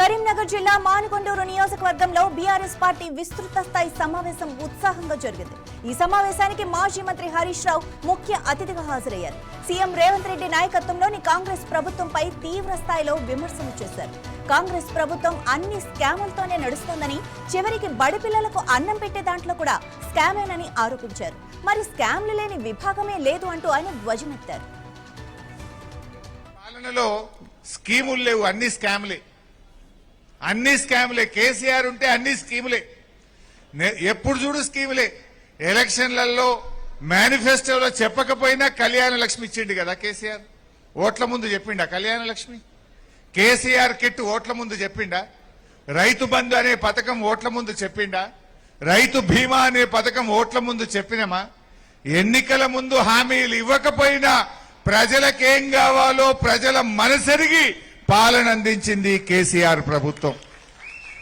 కరీంనగర్ జిల్లా మానకొండూరు నియోజకవర్గంలో BRS party విస్తృత స్థాయి సమావేశం ఉత్సాహంగా జరిగింది. ఈ సమావేశానికి మాజీ మంత్రి హరీష్ రావు ముఖ్య అతిథిగా హాజరయ్యారు. సీఎం రేవంత్ రెడ్డి నాయకత్వంలోని కాంగ్రెస్ ప్రభుత్వంపై తీవ్ర స్థాయిలో విమర్శలు చేశారు. కాంగ్రెస్ ప్రభుత్వం అన్ని స్కాములతోనే నడుస్తోందని, చివరికి బడి పిల్లలకు అన్నం పెట్టే దాంట్లో కూడా స్కామేనని ఆరోపించారు. మరి స్కామ్లు లేని విభాగమే లేదు అంటూ ఆయన ధ్వజమెత్తారు. పాలనలో స్కీములు లేవు, అన్ని స్కామ్లే. కేసీఆర్ ఉంటే అన్ని స్కీములే, ఎప్పుడు చూడు స్కీములే. ఎలక్షన్లలో మేనిఫెస్టోలో చెప్పకపోయినా కళ్యాణ లక్ష్మి ఇచ్చిండు కదా కేసీఆర్. ఓట్ల ముందు చెప్పిండా కళ్యాణ లక్ష్మి? కేసీఆర్ కిట్ ఓట్ల ముందు చెప్పిండా? రైతు బంధు అనే పథకం ఓట్ల ముందు చెప్పిండా? రైతు బీమా అనే పథకం ఓట్ల ముందు చెప్పినమా? ఎన్నికల ముందు హామీలు ఇవ్వకపోయినా ప్రజలకేం కావాలో ప్రజల మనసెరిగి పాలన అందించింది కేసీఆర్ ప్రభుత్వం.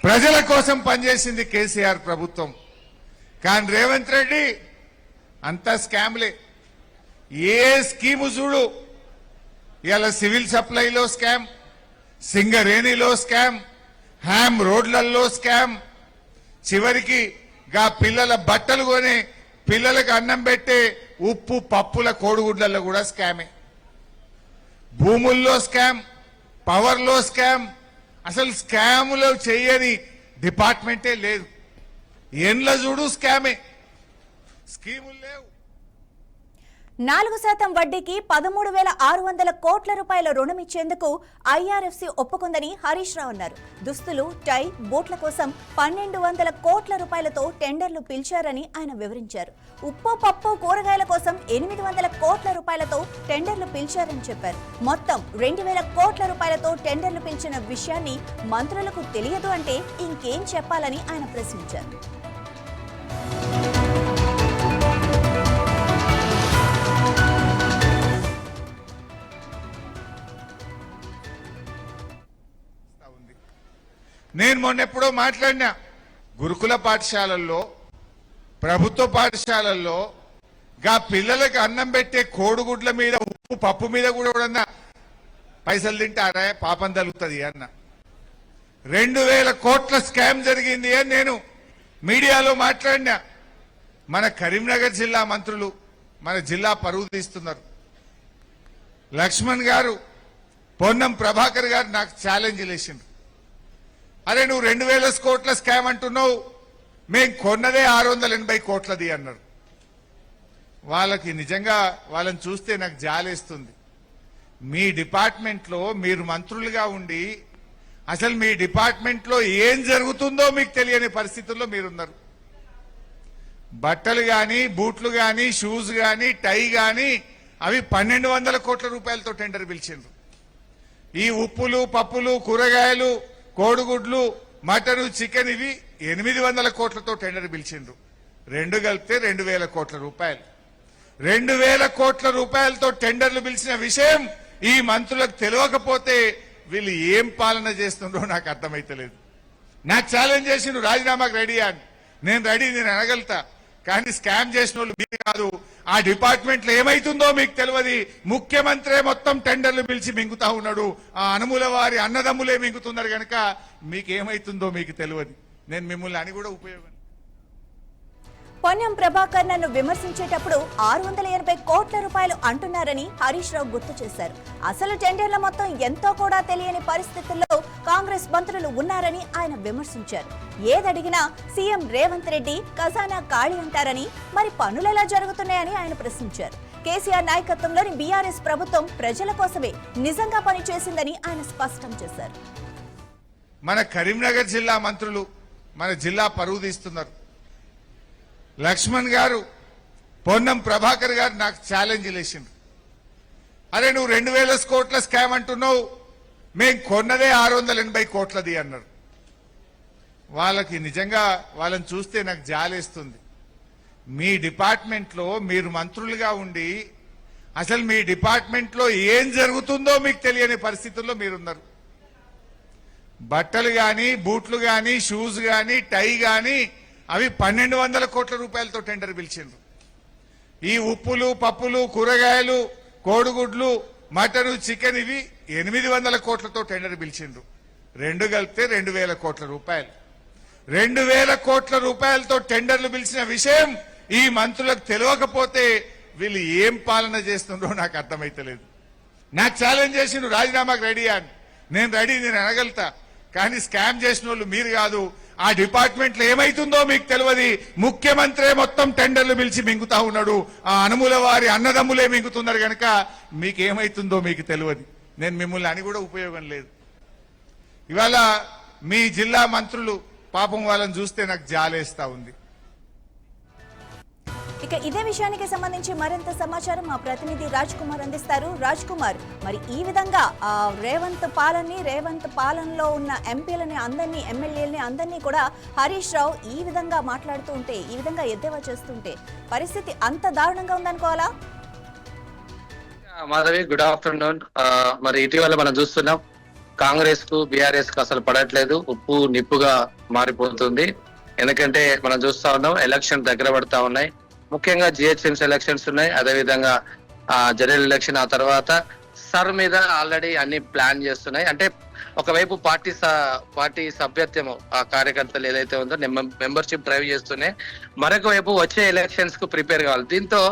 ప్రజల కోసం పనిచేసింది కేసీఆర్ ప్రభుత్వం. కానీ రేవంత్ రెడ్డి అంతా స్కామ్లే. ఏ స్కీము చూడు, ఇలా సివిల్ సప్లైలో స్కామ్, సింగరేణిలో స్కామ్, హ్యామ్ రోడ్లలో స్కామ్, చివరికి గా పిల్లల బట్టలు కొని పిల్లలకు అన్నం పెట్టే ఉప్పు పప్పుల కోడిగుడ్లలో కూడా స్కామే. భూముల్లో స్కామ్, పవర్లో స్కామ్. అసలు స్కాములు చేయని డిపార్ట్మెంటే లేదు. ఎండ్ల చూడు స్కామే, స్కీములు లేవు. 4% వడ్డీకి 13,600 కోట్ల రూపాయల రుణం ఇచ్చేందుకు ఐఆర్ఎఫ్సి ఒప్పుకుందని హరీష్ రావు అన్నారు. దుస్తులు, టై, బూట్ల కోసం 1,200 కోట్ల రూపాయలతో టెండర్లు పిలిచారని ఆయన వివరించారు. ఉప్పు, పప్పు, కూరగాయల కోసం 800 కోట్ల రూపాయలతో టెండర్లు పిలిచారని చెప్పారు. మొత్తం 2,000 కోట్ల రూపాయలతో టెండర్లు పిలిచిన విషయాన్ని మంత్రులకు తెలియదు అంటే ఇంకేం చెప్పాలని ఆయన ప్రశ్నించారు. నేను మొన్నెప్పుడో మాట్లాడినా, గురుకుల పాఠశాలల్లో, ప్రభుత్వ పాఠశాలల్లో గా పిల్లలకు అన్నం పెట్టే కోడిగుడ్ల మీద, ఉప్పు పప్పు మీద కూడా పైసలు తింటారా, పాపం తగులుతుంది అన్న. 2,000 కోట్ల స్కామ్ జరిగింది అని నేను మీడియాలో మాట్లాడినా. మన కరీంనగర్ జిల్లా మంత్రులు మన జిల్లా పరువు తీస్తున్నారు. లక్ష్మణ్ గారు, పొన్నం ప్రభాకర్ గారు నాకు ఛాలెంజ్ చేసిండ్రు. అరే నువ్వు 2,000 కోట్ల స్కామ్ అంటున్నావు, మేం కొన్నదే 680 కోట్లది అన్నారు. వాళ్ళకి నిజంగా వాళ్ళని చూస్తే నాకు జాలేస్తుంది. మీ డిపార్ట్మెంట్లో మీరు మంత్రులుగా ఉండి అసలు మీ డిపార్ట్మెంట్లో ఏం జరుగుతుందో మీకు తెలియని పరిస్థితుల్లో మీరున్నారు. బట్టలు గాని, బూట్లు గాని, షూస్ గాని, టై గాని అవి 1,200 కోట్ల రూపాయలతో టెండర్ పిలిచిండ్రు. ఈ ఉప్పులు, పప్పులు, కూరగాయలు, కోడిగుడ్లు, మటను, చికెన్ ఇవి 800 కోట్లతో టెండర్ పిలిచిండ్రు. రెండు కలిపితే 2,000 కోట్ల రూపాయలు. 2,000 కోట్ల రూపాయలతో టెండర్లు పిలిచిన విషయం ఈ మంత్రులకు తెలియకపోతే వీళ్ళు ఏం పాలన చేస్తుండ్రో నాకు అర్థమైతలేదు. నాకు ఛాలెంజ్ చేసి నువ్వు రాజీనామాకు రెడీ అని. నేను రెడీ, నేను అనగలుగుతా. కానీ స్కామ్ చేసిన వాళ్ళు మీరు కాదు. ఆ డిపార్ట్మెంట్లో ఏమైతుందో మీకు తెలియదు. ముఖ్యమంత్రే మొత్తం టెండర్లు పిలిచి మింగుతా ఉన్నాడు. ఆ అనుముల వారి అన్నదమ్ములే మింగుతున్నారు కనుక మీకేమైతుందో మీకు తెలియదు. నేను మిమ్మల్ని అని కూడా ఉపయోగం. పొన్నం ప్రభాకర్ నన్ను విమర్శించేటప్పుడు 680 కోట్ల రూపాయలు అంటున్నారని హరీష్ రావు గుర్తు చేశారు. అసలు టెండర్ల మొత్తం ఎంతో కూడా తెలియని పరిస్థితుల్లో కాంగ్రెస్ మంత్రులు ఉన్నారని ఆయన విమర్శించారు. ఏదడిగినా సీఎం రేవంత్ రెడ్డి ఖజానా ఖాళీ అంటారని, మరి పనులు ఎలా జరుగుతున్నాయని ఆయన ప్రశ్నించారు. కేసీఆర్ నాయకత్వంలోని బీఆర్ఎస్ ప్రభుత్వం ప్రజల కోసమే నిజంగా పనిచేసిందని ఆయన స్పష్టం చేశారు. మన కరీంనగర్ జిల్లా మంత్రులు మన జిల్లా పరువు తీస్తున్నారు. లక్ష్మణ్ గారు, పొన్నం ప్రభాకర్ గారు నాకు ఛాలెంజ్ చేసిండ్రు. అరే నువ్వు 2,000 కోట్ల స్కామ్ అంటున్నావు, మేం కొన్నదే 680 కోట్లది అన్నారు. వాళ్ళకి నిజంగా వాళ్ళని చూస్తే నాకు జాలేస్తుంది. మీ డిపార్ట్మెంట్లో మీరు మంత్రులుగా ఉండి అసలు మీ డిపార్ట్మెంట్లో ఏం జరుగుతుందో మీకు తెలియని పరిస్థితుల్లో మీరున్నారు. బట్టలు గాని, బూట్లు గాని, షూస్ గాని, టై గాని అవి 1,200 కోట్ల రూపాయలతో టెండర్ పిలిచిండ్రు. ఈ ఉప్పులు, పప్పులు, కూరగాయలు, కోడిగుడ్లు, మటను, చికెన్ ఇవి 800 కోట్లతో టెండర్ పిలిచిండ్రు. రెండు కలిపితే 2,000 కోట్ల రూపాయలు. 2,000 కోట్ల రూపాయలతో టెండర్లు పిలిచిన విషయం ఈ మంత్రులకు తెలియకపోతే వీళ్ళు ఏం పాలన చేస్తుండ్రో నాకు అర్థమైతలేదు. నాకు ఛాలెంజ్ చేసి నువ్వు రాజీనామాకు రెడీ అని, నేను రెడీ, నేను అనగలుగుతా. కానీ స్కామ్ చేసిన వాళ్ళు మీరు కాదు. ఆ డిపార్ట్మెంట్ లో ఏమైతుందో మీకు తెలియదు. ముఖ్యమంత్రి మొత్తం టెండర్లు పిలిచి మింగుతా ఉన్నాడు. ఆ అనుముల వారి అన్నదమ్ములే మింగుతున్నారు కనుక మీకేమైతుందో మీకు తెలియదు. నేను మిమ్మల్ని అని కూడా ఉపయోగం లేదు. ఇవాళ మీ జిల్లా మంత్రులు పాపం వాళ్ళని చూస్తే నాకు జాలేస్తా ఉంది. ఇక ఇదే విషయానికి సంబంధించి మరింత సమాచారం మా ప్రతినిధి రాజ్ కుమార్ అందిస్తారు. రాజ్ కుమార్, మరి ఈ విధంగా రేవంత్ పాలనలో ఉన్న ఎంపీలని అందరినీ, ఎమ్మెల్యేలని అందరినీ కూడా హరీష్ రావు ఈ విధంగా మాట్లాడుతూ ఉంటే, ఈ విధంగా ఎద్దేవా చేస్తుంటే పరిస్థితి అంత దారుణంగా ఉందనుకోవాలా? Madhavi, good afternoon. మరి ఇటీవల మనం చూస్తున్నాం, కాంగ్రెస్ కు బీఆర్ఎస్ కు అసలు పడట్లేదు, ఉప్పు నిప్పుగా మారిపోతుంది. ఎందుకంటే మనం చూస్తా ఉన్నాం, ఎలక్షన్ దగ్గర పడతా ఉన్నాయి. ముఖ్యంగా జిహెచ్ఎంసీ ఎలక్షన్స్ ఉన్నాయి, అదేవిధంగా జనరల్ ఎలక్షన్. ఆ తర్వాత సర్ మీద ఆల్రెడీ అన్ని ప్లాన్ చేస్తున్నాయి. అంటే ఒకవైపు పార్టీ సభ్యత్వము ఆ కార్యకర్తలు ఏదైతే ఉందో మెంబర్షిప్ డ్రైవ్ చేస్తున్నాయి, మరొక వైపు వచ్చే ఎలక్షన్స్ కు ప్రిపేర్ కావాలి. దీంతో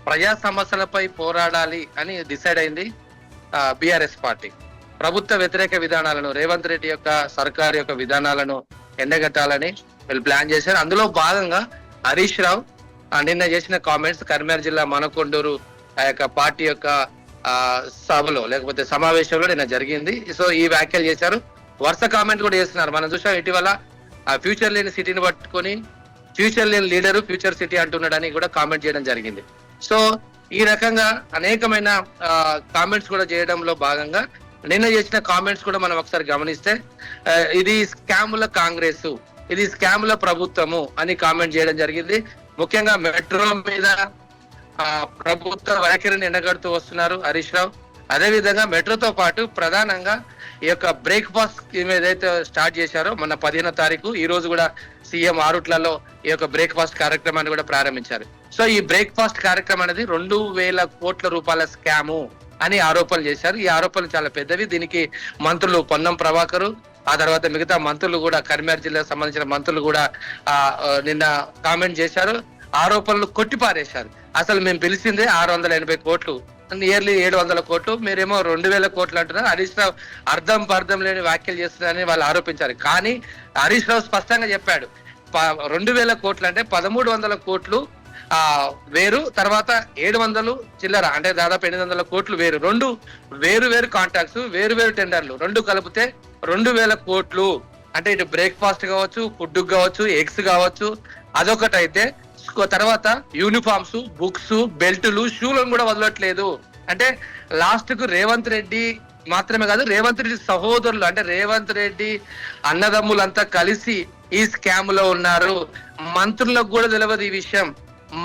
ప్రజా సమస్యలపై పోరాడాలి అని డిసైడ్ అయింది బీఆర్ఎస్ పార్టీ. ప్రభుత్వ వ్యతిరేక విధానాలను, రేవంత్ రెడ్డి యొక్క సర్కార్ యొక్క విధానాలను ఎండగట్టాలని వీళ్ళు ప్లాన్ చేశారు. అందులో భాగంగా హరీష్ రావు నిన్న చేసిన కామెంట్స్ కరీంనగర్ జిల్లా మనకొండూరు ఆ యొక్క పార్టీ యొక్క సభలో లేకపోతే సమావేశంలో నిన్న జరిగింది. సో ఈ వ్యాఖ్యలు చేశారు. వరుస కామెంట్ కూడా చేస్తున్నారు. మనం చూసాం ఇటీవల ఫ్యూచర్ లేని సిటీని పట్టుకొని ఫ్యూచర్ లేని లీడరు ఫ్యూచర్ సిటీ అంటున్నాడని కూడా కామెంట్ చేయడం జరిగింది. సో ఈ రకంగా అనేకమైన కామెంట్స్ కూడా చేయడంలో భాగంగా నిన్న చేసిన కామెంట్స్ కూడా మనం ఒకసారి గమనిస్తే, ఇది స్కాముల కాంగ్రెస్, ఇది స్కాముల ప్రభుత్వము అని కామెంట్ చేయడం జరిగింది. ముఖ్యంగా మెట్రో మీద ప్రభుత్వ వైఖరిని ఎండగడుతూ వస్తున్నారు హరీష్ రావు. అదేవిధంగా మెట్రోతో పాటు ప్రధానంగా ఈ యొక్క బ్రేక్ఫాస్ట్ స్కీమ్ ఏదైతే స్టార్ట్ చేశారో మొన్న 15వ తారీఖు, ఈ రోజు కూడా సీఎం ఆరుట్లలో ఈ యొక్క బ్రేక్ఫాస్ట్ కార్యక్రమాన్ని కూడా ప్రారంభించారు. సో ఈ బ్రేక్ఫాస్ట్ కార్యక్రమం అనేది 2,000 కోట్ల రూపాయల స్కాము అని ఆరోపణలు చేశారు. ఈ ఆరోపణలు చాలా పెద్దవి. దీనికి మంత్రులు పొన్నం ప్రభాకర్, ఆ తర్వాత మిగతా మంత్రులు కూడా, కరీంనగర్ జిల్లాకు సంబంధించిన మంత్రులు కూడా నిన్న కామెంట్ చేశారు. ఆరోపణలు కొట్టిపారేశారు. అసలు మేము పిలిచిందే 680 కోట్లు, నియర్లీ 700 కోట్లు, మీరేమో 2,000 కోట్లు అంటున్నారు. హరీష్ రావు అర్థం లేని వ్యాఖ్యలు చేస్తున్నారని వాళ్ళు ఆరోపించారు. కానీ హరీష్ రావు స్పష్టంగా చెప్పాడు, 2,000 కోట్లు అంటే 1,300 కోట్లు వేరు, తర్వాత 700 చిల్లర అంటే దాదాపు 800 కోట్లు వేరు. రెండు వేరు కాంట్రాక్ట్స్, వేరు టెండర్లు, రెండు కలిపితే 2,000 కోట్లు. అంటే ఇటు బ్రేక్ఫాస్ట్ కావచ్చు, ఫుడ్ కావచ్చు, ఎగ్స్ కావచ్చు, అదొకటైతే తర్వాత యూనిఫామ్స్, బుక్స్, బెల్టులు, షూలను కూడా వదలట్లేదు. అంటే లాస్ట్ కు రేవంత్ రెడ్డి మాత్రమే కాదు, రేవంత్ రెడ్డి సహోదరులు అంటే రేవంత్ రెడ్డి అన్నదమ్ములంతా కలిసి ఈ స్కామ్ లో ఉన్నారు. మంత్రులకు కూడా తెలియదు ఈ విషయం.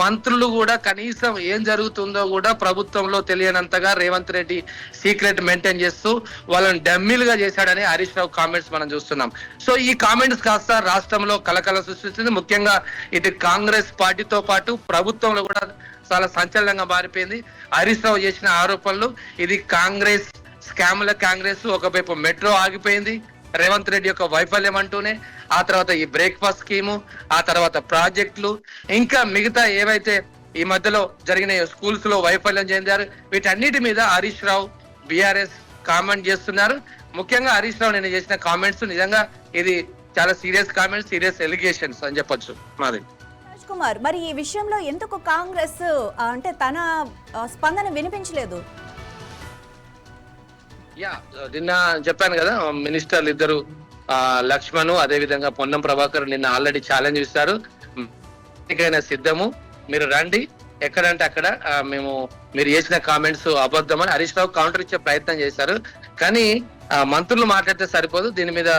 మంత్రులు కూడా కనీసం ఏం జరుగుతుందో కూడా ప్రభుత్వంలో తెలియనంతగా రేవంత్ రెడ్డి సీక్రెట్ మెయింటైన్ చేస్తూ వాళ్ళని డమ్మీలుగా చేశాడని హరీష్ రావు కామెంట్స్ మనం చూస్తున్నాం. సో ఈ కామెంట్స్ కాస్త రాష్ట్రంలో కలకలం సృష్టిస్తుంది. ముఖ్యంగా ఇది కాంగ్రెస్ పార్టీతో పాటు ప్రభుత్వంలో కూడా చాలా సంచలనంగా మారిపోయింది. హరీష్ రావు చేసిన ఆరోపణలు, ఇది కాంగ్రెస్ స్కాముల కాంగ్రెస్. ఒకవైపు మెట్రో ఆగిపోయింది రేవంత్ రెడ్డి యొక్క వైఫల్యం అంటూనే, ఆ తర్వాత ఈ బ్రేక్ఫాస్ట్ స్కీము, ఆ తర్వాత ప్రాజెక్టులు, ఇంకా మిగతా ఏవైతే ఈ మధ్యలో జరిగిన స్కూల్స్ లో వైఫల్యం చెందారు, వీటన్నిటి మీద హరీష్ రావు బీఆర్ఎస్ కామెంట్ చేస్తున్నారు. ముఖ్యంగా హరీష్ రావు నేను చేసిన కామెంట్స్ నిజంగా ఇది చాలా సీరియస్ కామెంట్స్, సీరియస్ ఎలిగేషన్స్ అని చెప్పొచ్చు. మాది రాజ్ కుమార్, మరి ఈ విషయంలో ఎందుకు కాంగ్రెస్ అంటే తన స్పందన వినిపించలేదు? నిన్న చెప్పాను కదా, మినిస్టర్లు ఇద్దరు లక్ష్మణ్ అదే విధంగా పొన్నం ప్రభాకర్ నిన్న ఆల్రెడీ ఛాలెంజ్ ఇస్తారు, సిద్ధము, మీరు రండి, ఎక్కడంటే అక్కడ మీరు చేసిన కామెంట్స్ అబద్ధం అని హరీష్ రావు కౌంటర్ ఇచ్చే ప్రయత్నం చేశారు. కానీ మంత్రులు మాట్లాడితే సరిపోదు, దీని మీద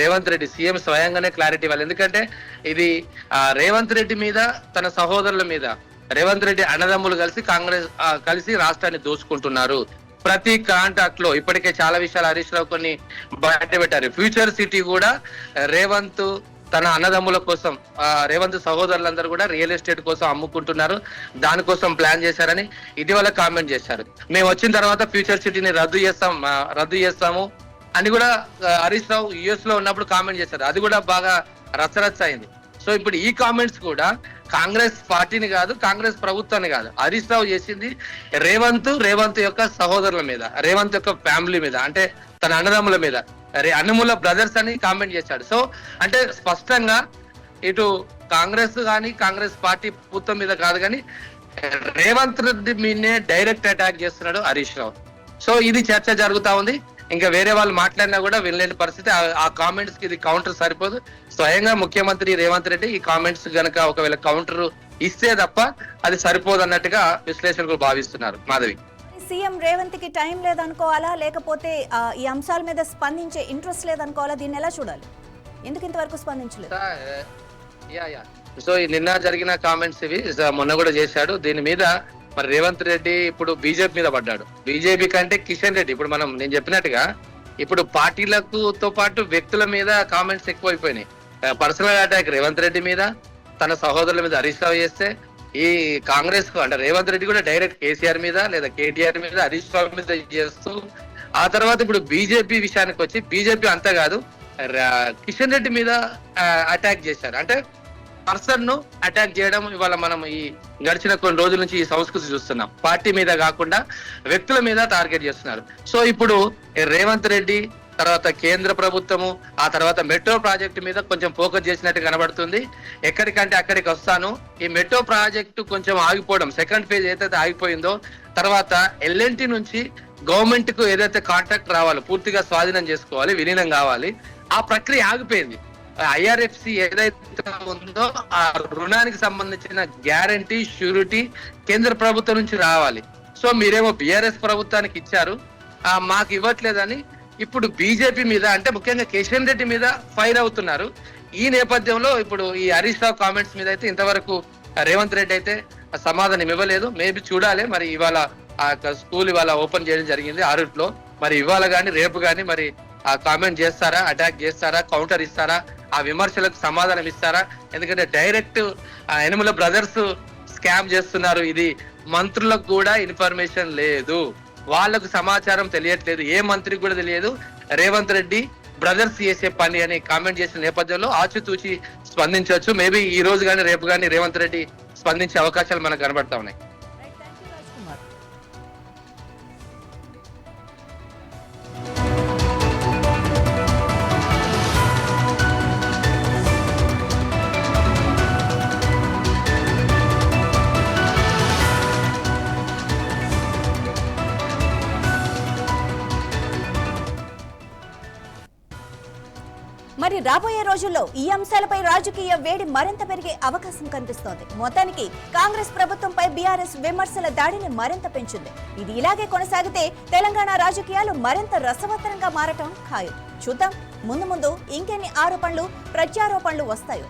రేవంత్ రెడ్డి సీఎం స్వయంగానే క్లారిటీ ఇవ్వాలి. ఎందుకంటే ఇది రేవంత్ రెడ్డి మీద, తన సహోదరుల మీద, రేవంత్ రెడ్డి అన్నదమ్ములు కలిసి రాష్ట్రాన్ని దోచుకుంటున్నారు. ప్రతి కాంట్రాక్ట్ లో ఇప్పటికే చాలా విషయాలు హరీష్ రావు కొన్ని బయట పెట్టారు. ఫ్యూచర్ సిటీ కూడా రేవంత్ తన అన్నదమ్ముల కోసం, రేవంత్ సహోదరులందరూ కూడా రియల్ ఎస్టేట్ కోసం అమ్ముకుంటున్నారు, దానికోసం ప్లాన్ చేశారని ఇటీవల కామెంట్ చేశారు. మేము వచ్చిన తర్వాత ఫ్యూచర్ సిటీని రద్దు చేస్తాము, అని కూడా హరీష్ రావు యుఎస్ లో ఉన్నప్పుడు కామెంట్ చేశారు. అది కూడా బాగా రచ్చరచ్చ అయింది. సో ఇప్పుడు ఈ కామెంట్స్ కూడా కాంగ్రెస్ పార్టీని కాదు, కాంగ్రెస్ ప్రభుత్వాన్ని కాదు, హరీష్ రావు చేసింది రేవంత్ యొక్క సహోదరుల మీద, రేవంత్ యొక్క ఫ్యామిలీ మీద, అంటే తన అన్నదమ్ముల మీద, అన్నముల బ్రదర్స్ అని కామెంట్ చేశాడు. సో అంటే స్పష్టంగా ఇటు కాంగ్రెస్ కానీ కాంగ్రెస్ పార్టీ ప్రభుత్వం మీద కాదు కానీ రేవంత్ రెడ్డి మీదనే డైరెక్ట్ అటాక్ చేస్తున్నాడు హరీష్ రావు. సో ఇది చర్చ జరుగుతా ఉంది. ఇంకా వేరే వాళ్ళు మాట్లాడినా కూడా వినలేని పరిస్థితి. ఆ కామెంట్స్ కి ఇది కౌంటర్ సరిపోదు. స్వయంగా ముఖ్యమంత్రి రేవంత్ రెడ్డి ఈ కామెంట్స్ గనక ఒకవేళ కౌంటర్ ఇస్తే తప్ప అది సరిపోదు అన్నట్టుగా విశ్లేషకులు భావిస్తున్నారు. మాధవి, సీఎం రేవంత్ కి టైం లేదనుకోవాలా, లేకపోతే ఈ అంశాల మీద స్పందించే ఇంట్రెస్ట్ లేదనుకోవాలా? దీన్ని ఎలా చూడాలి? ఎందుకు ఇంతవరకు స్పందించలేదు? సో నిన్న జరిగిన కామెంట్స్ ఇవి మొన్న కూడా చేశాడు. దీని మీద మరి రేవంత్ రెడ్డి ఇప్పుడు బీజేపీ మీద పడ్డాడు. బీజేపీ కంటే కిషన్ రెడ్డి ఇప్పుడు నేను చెప్పినట్టుగా ఇప్పుడు పార్టీలతో పాటు వ్యక్తుల మీద కామెంట్స్ ఎక్కువైపోయినాయి. పర్సనల్ అటాక్ రేవంత్ రెడ్డి మీద, తన సహోదరుల మీద హరీష్ రావు చేస్తే, ఈ కాంగ్రెస్ కు అంటే రేవంత్ రెడ్డి కూడా డైరెక్ట్ కేసీఆర్ మీద లేదా కేటీఆర్ మీద, హరీష్ రావు మీద చేస్తూ, ఆ తర్వాత ఇప్పుడు బీజేపీ విషయానికి వచ్చి బీజేపీ అంతా కాదు కిషన్ రెడ్డి మీద అటాక్ చేశారు. అంటే పర్సన్ ను అటాక్ చేయడం ఇవాళ మనం ఈ గడిచిన కొన్ని రోజుల నుంచి ఈ సంస్కృతి చూస్తున్నాం. పార్టీ మీద కాకుండా వ్యక్తుల మీద టార్గెట్ చేస్తున్నారు. సో ఇప్పుడు రేవంత్ రెడ్డి తర్వాత కేంద్ర ప్రభుత్వము ఆ తర్వాత మెట్రో ప్రాజెక్టు మీద కొంచెం ఫోకస్ చేసినట్టు కనబడుతుంది. ఎక్కడికంటే అక్కడికి వస్తాను. ఈ మెట్రో ప్రాజెక్టు కొంచెం ఆగిపోవడం, సెకండ్ ఫేజ్ ఏదైతే ఆగిపోయిందో, తర్వాత ఎల్ఎన్టీ నుంచి గవర్నమెంట్ కు ఏదైతే కాంట్రాక్ట్ రావాలో పూర్తిగా స్వాధీనం చేసుకోవాలి, విలీనం కావాలి, ఆ ప్రక్రియ ఆగిపోయింది. ఐఆర్ఎఫ్సి ఏదైతే ఉందో ఆ రుణానికి సంబంధించిన గ్యారంటీ, షూరిటీ కేంద్ర ప్రభుత్వం నుంచి రావాలి. సో మీరేమో బిఆర్ఎస్ ప్రభుత్వానికి ఇచ్చారు, మాకు ఇవ్వట్లేదని ఇప్పుడు బీజేపీ మీద అంటే ముఖ్యంగా కిషన్ రెడ్డి మీద ఫైర్ అవుతున్నారు. ఈ నేపథ్యంలో ఇప్పుడు ఈ హరీష్ రావు కామెంట్స్ మీద అయితే ఇంతవరకు రేవంత్ రెడ్డి అయితే సమాధానం ఇవ్వలేదు. మేబీ చూడాలి. మరి ఇవాళ ఆ స్కూల్ ఇవాళ ఓపెన్ చేయడం జరిగింది ఆరుట్లో. మరి ఇవాళ కానీ రేపు కానీ మరి ఆ కామెంట్ చేస్తారా, అటాక్ చేస్తారా, కౌంటర్ ఇస్తారా, ఆ విమర్శలకు సమాధానం ఇస్తారా? ఎందుకంటే డైరెక్ట్ యనమల బ్రదర్స్ స్కామ్ చేస్తున్నారు. ఇది మంత్రులకు కూడా ఇన్ఫర్మేషన్ లేదు, వాళ్లకు సమాచారం తెలియట్లేదు, ఏ మంత్రికి కూడా తెలియదు. రేవంత్ రెడ్డి బ్రదర్స్ చేసే పని అని కామెంట్ చేసిన నేపథ్యంలో ఆచితూచి స్పందించవచ్చు. మేబీ ఈ రోజు కానీ రేపు కానీ రేవంత్ రెడ్డి స్పందించే అవకాశాలు మనకు కనబడతా ఉన్నాయి. మరి రాబోయే రోజుల్లో ఈ అంశాలపై రాజకీయ వేడి మరింత పెరిగే అవకాశం కనిపిస్తోంది. మొత్తానికి కాంగ్రెస్ ప్రభుత్వంపై బీఆర్ఎస్ విమర్శల దాడిని మరింత పెంచింది. ఇది ఇలాగే కొనసాగితే తెలంగాణ రాజకీయాలు మరింత రసవత్తరంగా మారటం ఖాయం. చూద్దాం ముందు ముందు ఇంకెన్ని ఆరోపణలు, ప్రత్యారోపణలు వస్తాయో.